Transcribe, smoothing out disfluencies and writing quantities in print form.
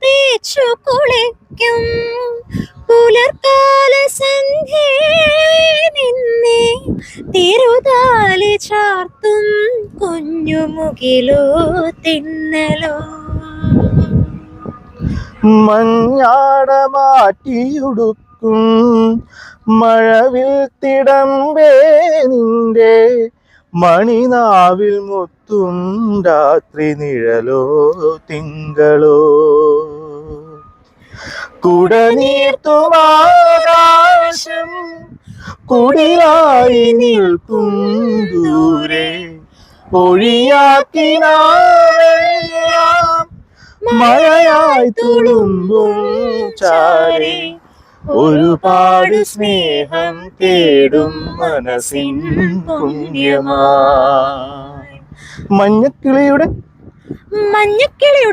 തേച്ചു കുളിക്കും പുലർക്കാല സന്ധ്യേ നിന്നെ തിരുതാലി ചാർത്തും കുഞ്ഞുമുകിലോ തിന്നലോ. മഞ്ഞാട മാറ്റിയുടുക്കും മഴവിൽ തിടമ്പേ നിന്റെ മണിനാവിൽ മുത്തും രാത്രി നിഴലോ തിങ്കളോ. കുടനീർത്തുമാകാശം കുടിലായി നിൽക്കും ദൂരെ ഒഴിയാക്കിനാം മഴയായി തുളുമ്പും ചാരി ഒരുപാട് സ്നേഹം തേടും മനസ്സിൻ പുണ്യമായി. മഞ്ഞക്കിളിയുടെ